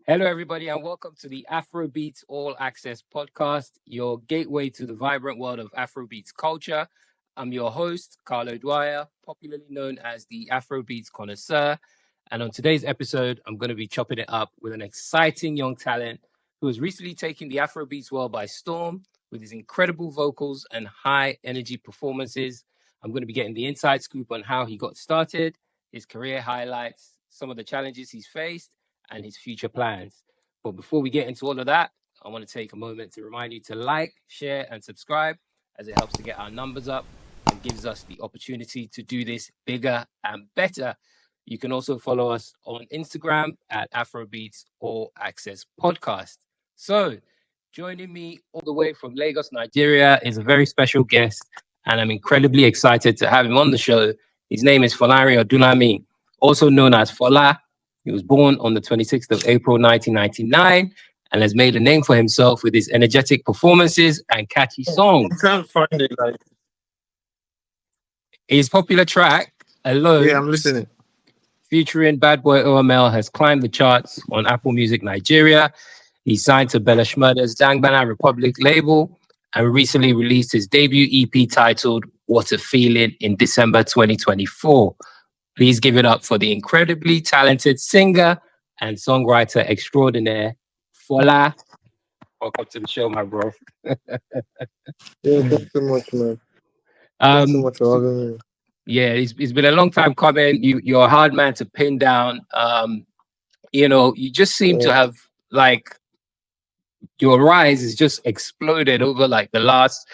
Hello, everybody, and welcome to the Afrobeats All Access Podcast, your gateway to the vibrant world of Afrobeats culture. I'm your host, Carlo Dwyer, popularly known as the Afrobeats Connoisseur. And on today's episode, I'm going to be chopping it up with an exciting young talent who has recently taken the Afrobeats world by storm with his incredible vocals and high energy performances. I'm going to be getting the inside scoop on how he got started, his career highlights, some of the challenges he's faced and his future plans. But before we get into all of that, I want to take a moment to remind you to like, share, and subscribe as it helps to get our numbers up and gives us the opportunity to do this bigger and better. You can also follow us on Instagram at Afrobeats All Access Podcast. So, joining me all the way from Lagos, Nigeria, is a very special guest, and I'm incredibly excited to have him on the show. His name is Folari Odunlami, also known as Fola. He was born on the 26th of April, 1999, and has made a name for himself with his energetic performances and catchy I songs. can't find it. His popular track, Yeah, Alone, I'm listening. featuring Bad Boy OML, has climbed the charts on Apple Music Nigeria. He signed to Bella Shmurda's Dangbana Republic label and recently released his debut EP titled What a Feeling in December 2024. Please give it up for the incredibly talented singer and songwriter extraordinaire, Fola. Welcome to the show, my bro. Yeah, thanks so much, man. Thanks so Um, much for having me. yeah, it's been a long time coming. You're a hard man to pin down. You just seem to Yeah. have like your rise has just exploded over like the last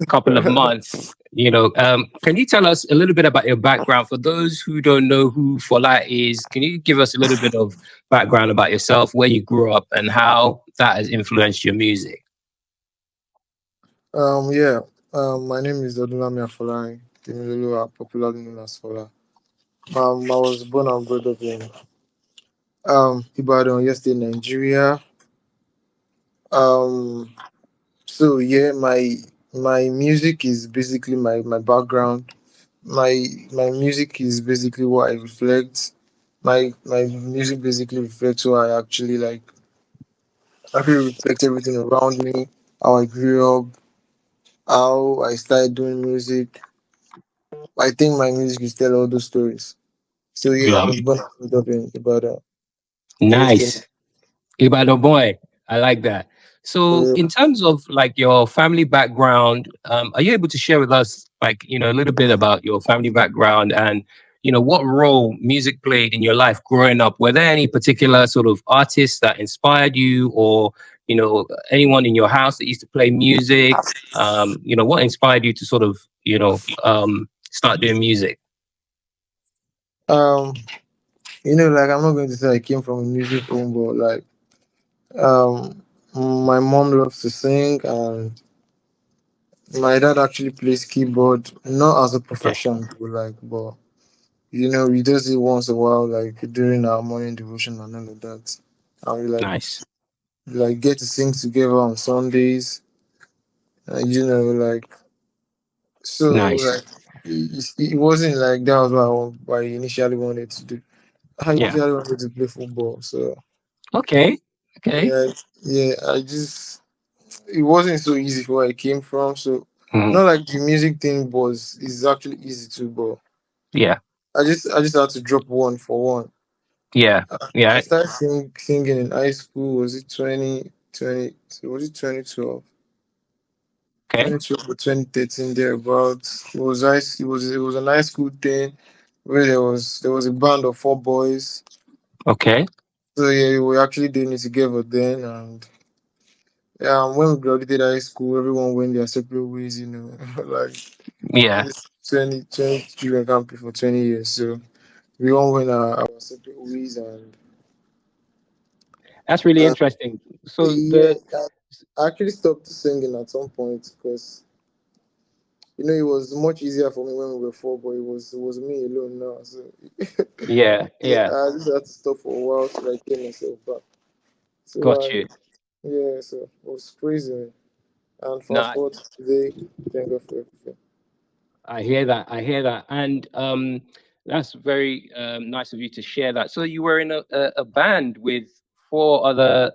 couple of months. Can you tell us a little bit about your background for those who don't know who Fola is? Can you give us a little bit of background about yourself, where you grew up, and how that has influenced your music? yeah. My name is Odunlami Afolari, Temilolu, popularly known as Fola. I was born and brought up in Ibadan, yesterday, Nigeria. Um, so yeah, my music is basically my background. My music is basically what I reflect. My music basically reflects who I actually like. Actually reflect everything around me, how I grew up, how I started doing music. I think my music is tell all those stories. So yeah, I Yeah. was born and brought up in Ibadan. Yesterday. Nice. Ibadan boy. I like that. So, Uh, in terms of like your family background, are you able to share with us, like, a little bit about your family background and, what role music played in your life growing up? Were there any particular sort of artists that inspired you or, anyone in your house that used to play music? What inspired you to sort of, start doing music? um, like I'm not going to say I came from a music home, but like um, my mom loves to sing, and my dad actually plays keyboard, not as a Okay. profession, but we just it once a while, like during our morning devotion and all of that, and Nice. we like get to sing together on Sundays, like so Nice. like it wasn't like that was what I initially wanted to do. I Yeah. initially wanted to play football, so Okay. Okay. yeah, yeah. I just it wasn't so easy for where I came from, so Mhm. not like the music thing was is actually easy too, but Yeah. I just had to drop one for one. Yeah. I Yeah. started singing in high school. Was it 2020? Was it 2012? Okay. 2012 or 2013 thereabouts. It was nice. It was a nice school thing where there was a band of four boys. Okay. So yeah, we were actually doing it together then, and when we graduated high school, everyone went their separate ways. Like Yeah. this 20 children can't pay for 20 years, so we all went our separate ways, and That's really uh, interesting. So yeah, the I actually stopped singing at some point because it was much easier for me when we were four, but it was me alone now. So yeah, yeah, yeah, I just had to stop for a while to like get myself back. So got you. yeah, so it was crazy, man. And No, fast forward to today, thank God for everything. I hear that. I hear that, and that's very nice of you to share that. So you were in a band with four other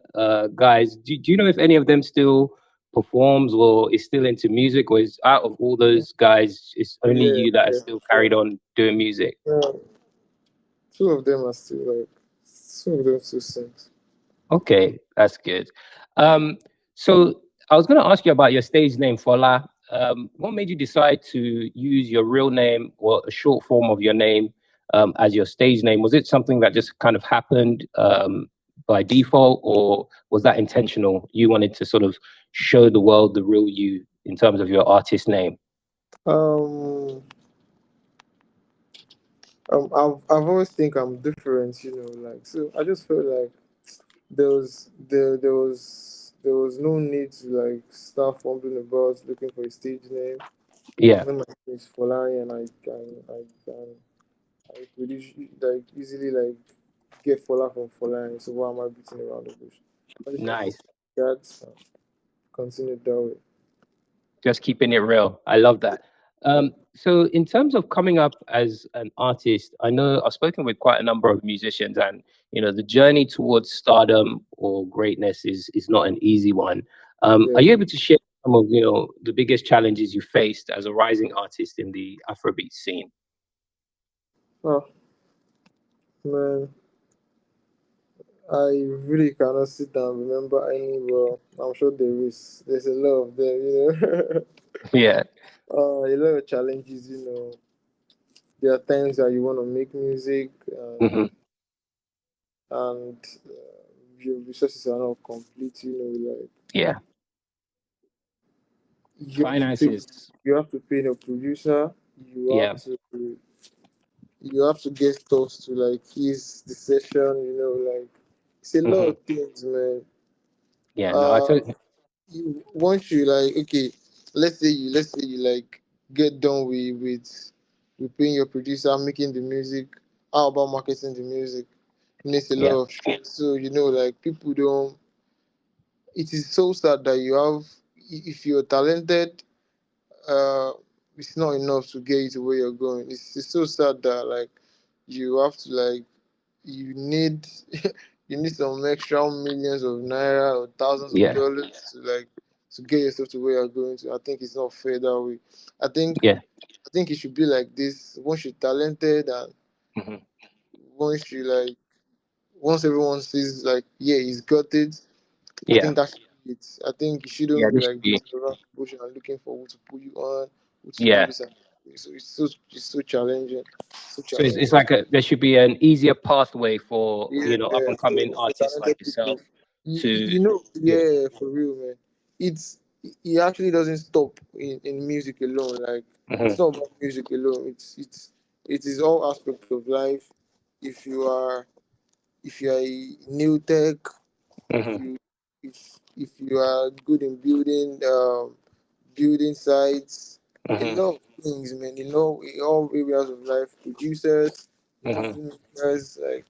guys. Do you know if any of them still performs or is still into music, or is out of all those guys, it's only Yeah, you that has yeah. still carried on doing music? Yeah, two of them are still like, two of them still sings. Okay, that's good. Um, so I was going to ask you about your stage name, Fola. What made you decide to use your real name or a short form of your name as your stage name? Was it something that just kind of happened by default, or was that intentional? You wanted to sort of show the world the real you in terms of your artist name? Um, I've always think I'm different, like, so I just felt like there was no need to like start fumbling about looking for a stage name. Yeah, When my name is Folari and I could like easily like get Fola from Folari, so why am I beating around the bush? I just left it nice. that and continue that way. Just keeping it real. I love that. So in terms of coming up as an artist, I know I've spoken with quite a number of musicians, and the journey towards stardom or greatness is not an easy one. Yeah. Are you able to share some of the biggest challenges you faced as a rising artist in the Afrobeat scene? Oh man, I really cannot sit down and remember any, but I'm sure there's a lot of them. Yeah. A lot of challenges. There are times that you want to make music, Hmm. and your resources are not complete. Like Yeah. you have to pay Finances. you have to pay the producer, you have Yeah. to you have to get stuff to like ease the session. Like it's a lot Hmm. of things, man. Yeah. No, I uh totally. Once you like, okay, let's say you like get done with paying your producer, making the music. How about marketing the music? Needs a Yeah. lot of stress. So like people don't. It is so sad that you have, if you're talented, uh, it's not enough to get you to where you're going. It's so sad that like you have to like you need you need some extra millions of naira or thousands of Yeah. dollars to get yourself to where you're going to. I think it's not fair that way. I think Yeah. I think it should be like this. Once you're talented and Hmm. once you like once everyone sees like, yeah, he's got it. I Yeah. think that should be it. I think you shouldn't Yeah. be This should like be. beating around the bush and looking for who to put you on, who to do Yeah. this and that. So it's so challenging, so So it's challenging. like there should be an easier pathway for Yeah, up and coming for artists like talented people. yourself to yeah. Yeah, for real, man. It's it actually doesn't stop in music alone. Like it's Hmm. not about music alone. It is all aspect of life. If you are if you are a new tech, if Hmm. you if you are good in building sites, a Hmm. lot of things, man. In all areas of life, producers, Hmm. filmmakers, like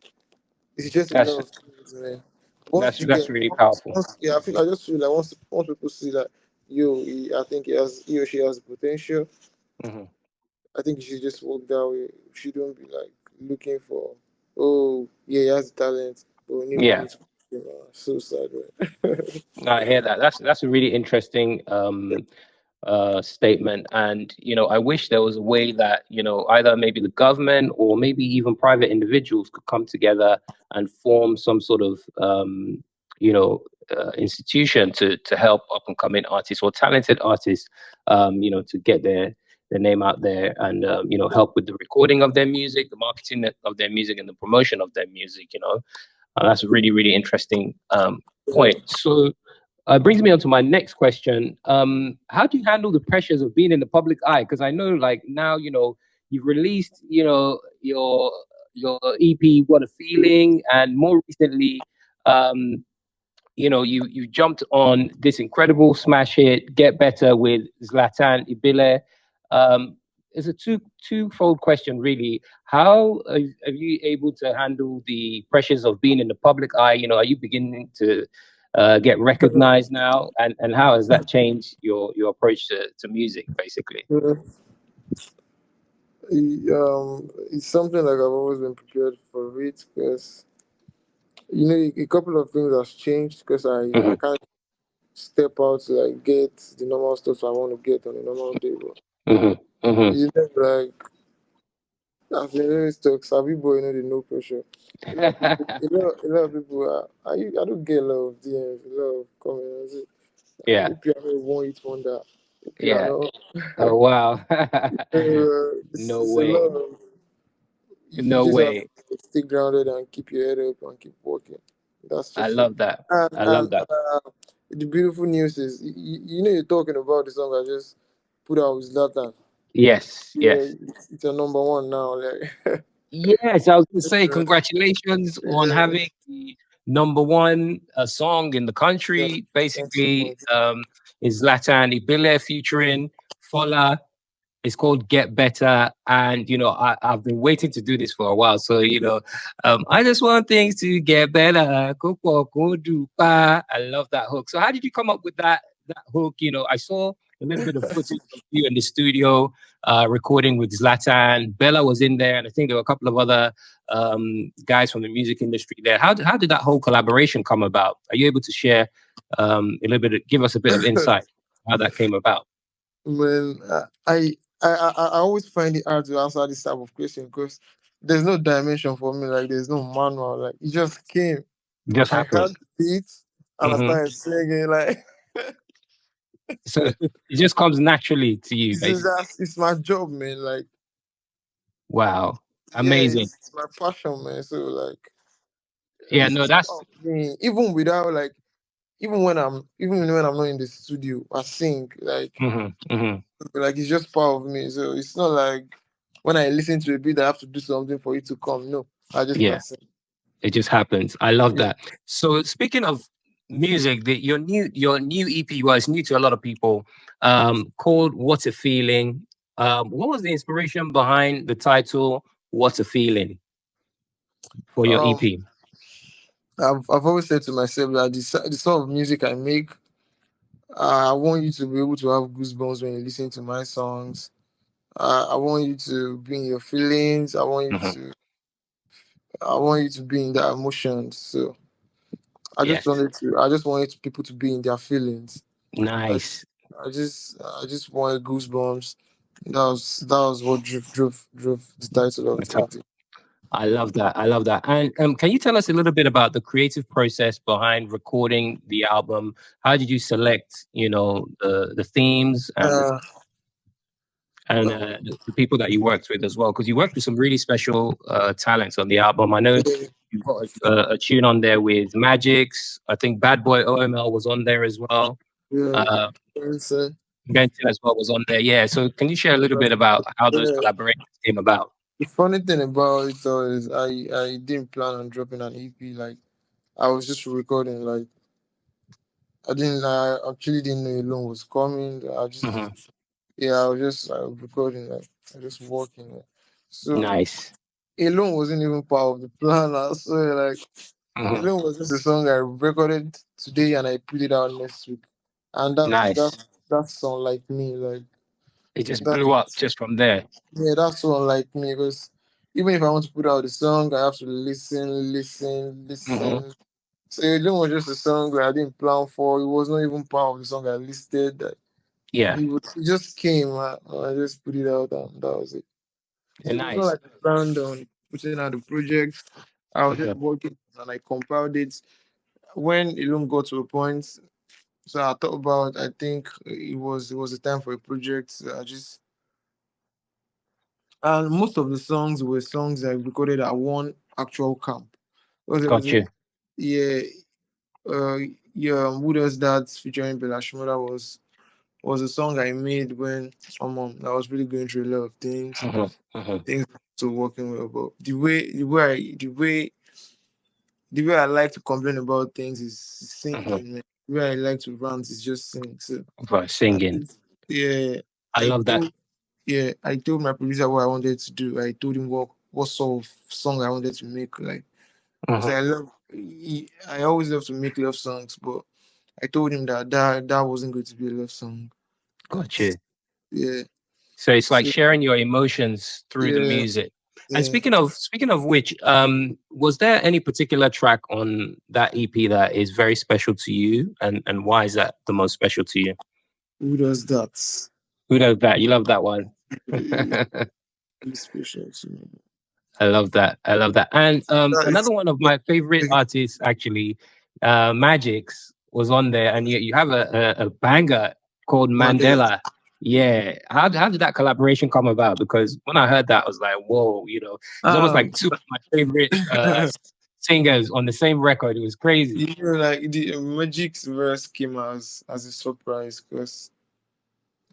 it's just a That's lot of things, man. Once you that's get really powerful. yeah, I just feel like once people see that I think he or she has the potential. Hmm. I think you should just walk that way. You shouldn't be like looking for, oh yeah, he has the talent, but we need Yeah, money to push him. So sad, man. I hear that. That's a really interesting statement. And, I wish there was a way that, either maybe the government or maybe even private individuals could come together and form some sort of, you know, institution to help up and coming artists or talented artists, to get their name out there and, help with the recording of their music, the marketing of their music and the promotion of their music. That's a really, really interesting Yeah. point. So, brings me on to my next question. How do you handle the pressures of being in the public eye? Because I know, like now, you've released, your EP, "What a Feeling," and more recently, um, you jumped on this incredible smash hit, "Get Better" with Zlatan Ibile. Um, it's a twofold question, really. How are you able to handle the pressures of being in the public eye? Are you beginning to get recognized now, and how has that changed your approach to music, basically? It's something like I've always been prepared for it because a couple of things has changed because I Hmm. can't step out to like get the normal stuff I want to get on a normal day. But Hmm. Hmm. you know, like I've been always talk, savvy boy, the no pressure. A lot of people I don't get a lot of DMs, a lot of comments. I Yeah, hope you are not one hit wonder. Hope you are yeah. not. Oh wow. It's, No it's a lot way. of. You No just have way. to stay grounded and keep your head up and keep working. That's I just it. love that. And I love and that. the beautiful news is, you're talking about the song I just put out with Zlatan. Yes, Yeah, yes. it's a number one now. Like, Yes, I was going to say yeah, congratulations on having the number one song in the yeah. country. Thanks so Basically, much. is Zlatan Ibile featuring Fola. It's called Get Better, and I've been waiting to do this for a while. So I just want things to get better. Koko, kodu, pa. I love that hook. So how did you come up with that hook? I saw a little bit of footage of you in the studio recording with Zlatan. Bella was in there, and I think there were a couple of other guys from the music industry there. How did that whole collaboration come about? Are you able to share a little bit, give us a bit of insight how that came about? Man, I always find it hard to answer this type of question because there's no dimension for me. Like, there's no manual. Like, it just came. It just I happened. had the beat and I Hmm. started singing. Like, So it just comes naturally to you, basically. it's my job, man. Like, Wow. yeah, Amazing. it's my passion, man. So like, Yeah, no, it's that's part of me. Even without like, even when I'm not in the studio, I sing. hmm. Hmm. Like it's just part of me. So it's not like when I listen to a beat, I have to do something for it to come. No, I just Yeah, start singing. it just happens. I love Yeah. that. So speaking of music, your new EP was new to a lot of people, called What a Feeling. What was the inspiration behind the title What a Feeling for your Um, EP? I've always said to myself that the sort of music I make, I want you to be able to have goosebumps when you listen to my songs. I want you to be in your feelings. Hmm. I want you to be in the emotions. So Yes. I just wanted people to be in their feelings. I, Nice. I just wanted goosebumps. That was what drove the title of the. I love that. I love that. And can you tell us a little bit about the creative process behind recording the album? How did you select, the themes Uh, and um, the people that you worked with as well? Because you worked with some really special talents on the album. I know yeah, you've got a tune on there with Magix. I think Bad Boy OML was on there as well. yeah. Uh, And so, Gentle as well was on there. Yeah. So can you share a little bit about how those yeah. collaborations came about? The funny thing about it all is I didn't plan on dropping an EP. Like, I was just recording. Like, I actually didn't know Alone was coming. Hmm. I was just recording. Like, I just working. Like. So Nice. Alone wasn't even part of the plan. I swear, like, Hmm. Alone was just a song I recorded today and I put it out next week. And Nice. that song like me. Like, It just that blew up just from there. yeah, that's song like me because even if I want to put out the song, I have to Hmm. listen. So Alone was just a song that I didn't plan for. It was not even part of the song I listed. That Yeah. it just came. I just put it out and that was it. So it was not Nice. like I planned on putting out the project. I was just Mhm. working and I compiled it. When Alone got to a point, so I thought about. I think it was a time for a project. So I just and most of the songs were songs I recorded at one actual camp. Because there was Got you. yeah, uh, Who Does That featuring Bella Shmurda was a song I made when I was really going through a lot of things, Mhm. Mhm. things to working well. But the way I like to complain about things is Mhm. singing. Man. The way I like to rant is just sing. So For I singing. just, yeah, I I love that. told I told my producer what I wanted to do. I told him what sort of song I wanted to make. Like, because Mhm. I always love to make love songs, but I told him that wasn't going to be a love song. Got you. Yeah. So it's like So sharing your emotions through the yeah, music. And Yeah. speaking of which, was there any particular track on that EP that is very special to you, and why is that the most special to you? Who does that? Who knows that? You love that one. Really, really special to me. I love that. I love that. And That is another one of my favorite artists, actually, Magix, was on there, and you have a banger called Mandela. Mandela. Yeah, how did that collaboration come about? Because when I heard that, I was like, whoa, it's almost Um, like two of my favorite singers on the same record. It was crazy. like the Magic's verse came as a surprise because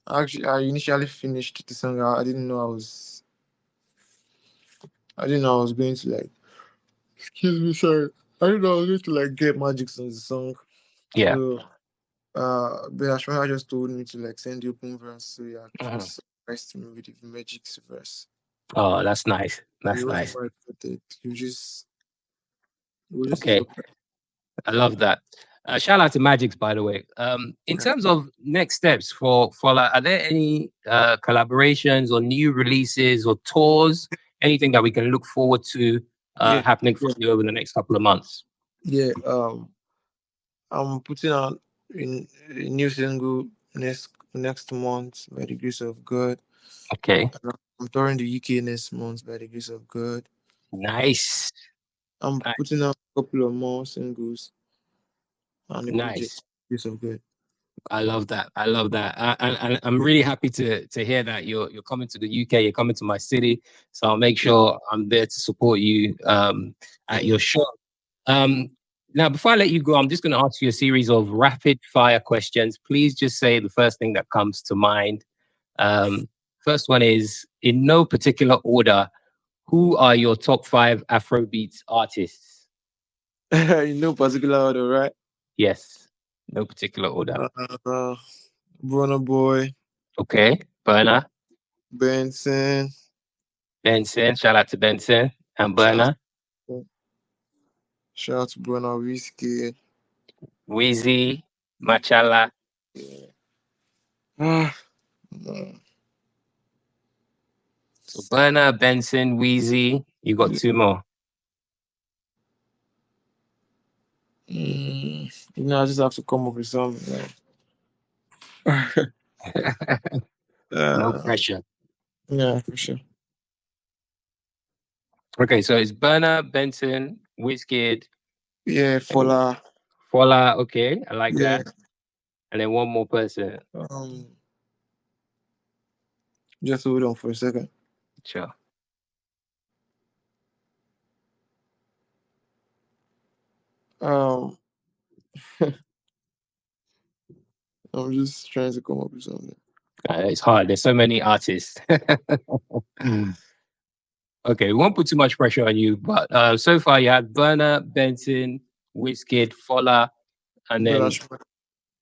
actually I initially finished the song. I didn't know I was going to like. Excuse me, sorry. I didn't know I was going to like get Magic's on the song. Yeah. So but Ashwaya just told me to like send the open verse. So yeah, Mhm. just surprised me with the Magic's verse. Oh, that's nice. It That's wasn't nice. quite expected. It was just a Okay. surprise. I love that. Shout out to Magix, by the way. In Yeah. terms of next steps for Fola, are there any collaborations or new releases or tours, anything that we can look forward to Yeah. happening for Yeah. you over the next couple of months? Yeah. I'm putting out a new single next month by the grace of God. Okay, And I'm touring the UK next month by the grace of God. nice, I'm putting out a couple of more singles and a project nice. by the grace of God. I love that. I love that. And I'm really happy to hear that you're coming to the UK. You're coming to my city, so I'll make sure I'm there to support you at your show. Um, Now, before I let you go, I'm just going to ask you a series of rapid fire questions. Please just say the first thing that comes to mind. Um, First one is, in no particular order, who are your top five Afrobeats artists? In no particular order, right? Yes, no particular order. Uh, Burna Boy, Okay, Burner, Benson, Benson. Shout out to Benson and shout Burner, shout out to Burna Whiskey. Wheezy, Machala. Yeah. Ah, no. So Burner, Benson, Wheezy. You got two more. I just have to come up with something. Like, No uh, pressure. yeah, for sure. Okay, so it's Burner, Benson, Wizkid, Yeah, and Fola. Fola. Okay, I like Yeah. that. And then one more person. Um, just hold on for a second. Sure. Um, I'm just trying to come up with something. It's hard. There's so many artists. Okay, we won't put too much pressure on you, but so far you had Burner, Benson, Wizkid, Fola, and But then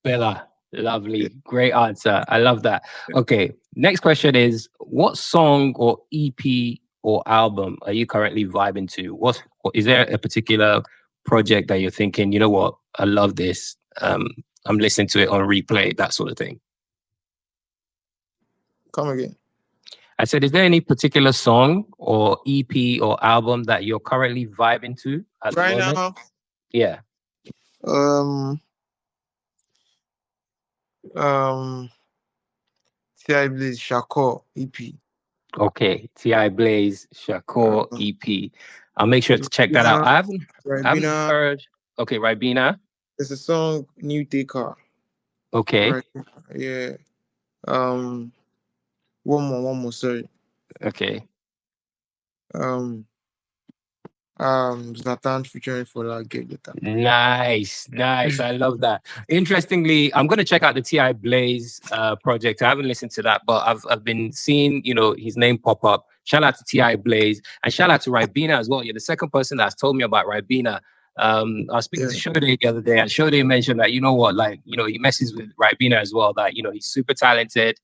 Bella. Lovely. Great answer. I love that. Okay. Next question is, what song or EP or album are you currently vibing to? Is there a particular project that you're thinking, you know what, I love this. I'm listening to it on replay, that sort of thing. come again. I said, is there any particular song or EP or album that you're currently vibing to at the Right moment? now, Yeah. um, um, T.I. Blaze Shakur EP. Okay. T.I. Blaze, Shakur Uh, EP. I'll make sure to check that out. Ribina, I haven't Ribina. heard. Okay, Ribina. There's a song New Taker. Okay. Right. Yeah. Um, one more. Sorry. Okay. Um, Zlatan featuring Fola Get Better. Nice. Nice. I love that. Interestingly, I'm gonna check out the T.I. Blaze project. I haven't listened to that, but I've been seeing, his name pop up. Shout out to T.I. Blaze and shout out to Ribina as well. You're the second person that's told me about Ribina. I was speaking Yeah. to Shode the other day, and Shode mentioned that, he messes with Ribina as well, that he's super talented.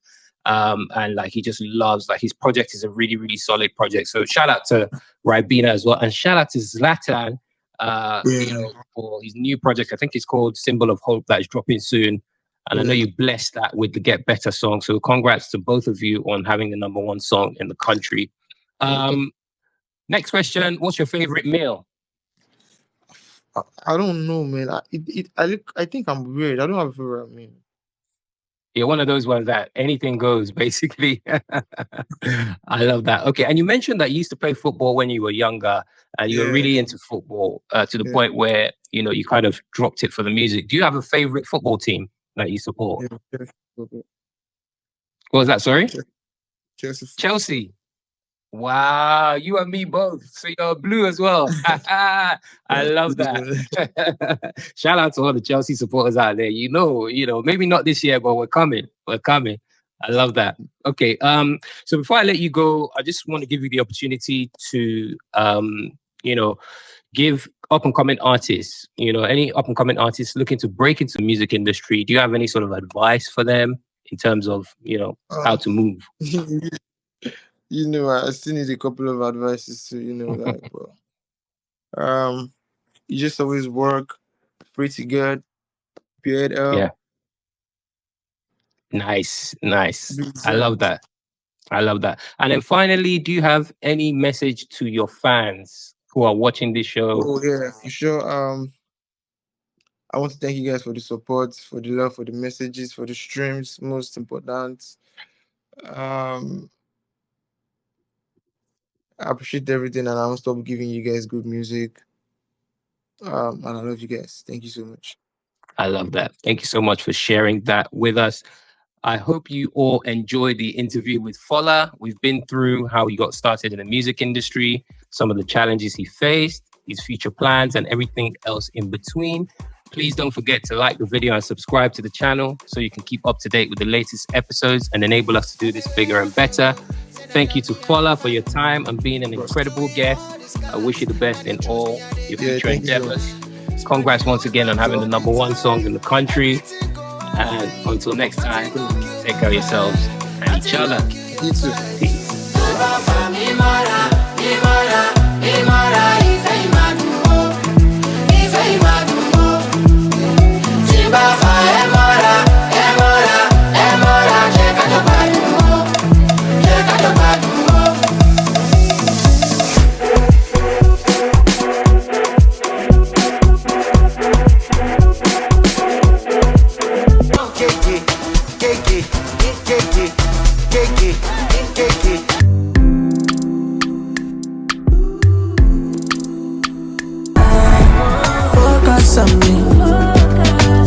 And like he just loves, like, his project is a really, really solid project. So shout out to Ribina as well. And shout out to Zlatan, Yeah. for his new project. I think it's called Symbol of Hope, that is dropping soon. And I know Yeah. you blessed that with the Get Better song. So congrats to both of you on having the number one song in the country. Next question: what's your favorite meal? I don't know, man. I think I'm weird. I don't have a favorite meal. You're one of those ones that anything goes, basically. I love that. Okay, and you mentioned that you used to play football when you were younger, and you were Yeah, really into football to the yeah, point where you kind of dropped it for the music. Do you have a favorite football team that you support? yeah. Chelsea, What was that? Sorry, Chelsea. Chelsea. Wow, you and me both. So you're blue as well. I love that. Shout out to all the Chelsea supporters out there. Maybe not this year, but we're coming. We're coming. I love that. Okay. So before I let you go, I just want to give you the opportunity to give up and coming artists, any up and coming artists looking to break into the music industry. Do you have any sort of advice for them in terms of, how to move? I still need a couple of advices to, you just always work pretty good, keep your head Yeah. up, Nice. be I love resilient. that. I love that. And then finally, do you have any message to your fans who are watching this show? Oh yeah, for sure. I want to thank you guys for the support, for the love, for the messages, for the streams. Most important. Um, I appreciate everything, and I won't stop giving you guys good music. And I love you guys. Thank you so much. I love that. Thank you so much for sharing that with us. I hope you all enjoyed the interview with Fola. We've been through how he got started in the music industry, some of the challenges he faced, his future plans, and everything else in between. Please don't forget to like the video and subscribe to the channel so you can keep up to date with the latest episodes and enable us to do this bigger and better. Thank you to Fola for your time and being an incredible guest. I wish you the best in all your future endeavors. Congrats once again on having the #1 song in the country. And until next time, take care of yourselves and each other. You too. Peace.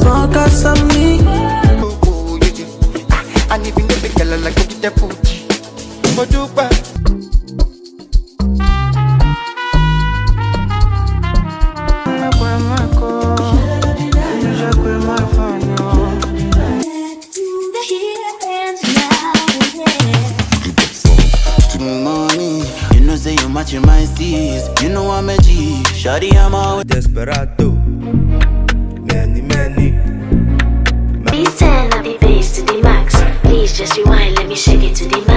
Focus on me. And even if the girl like the pooch, but do back. Mommy, you know say you matching my steez. You know I'm a G. Shawty, I'm always desperado. Many. Please turn up the bass to the max. Please just rewind, let me shake it to the max.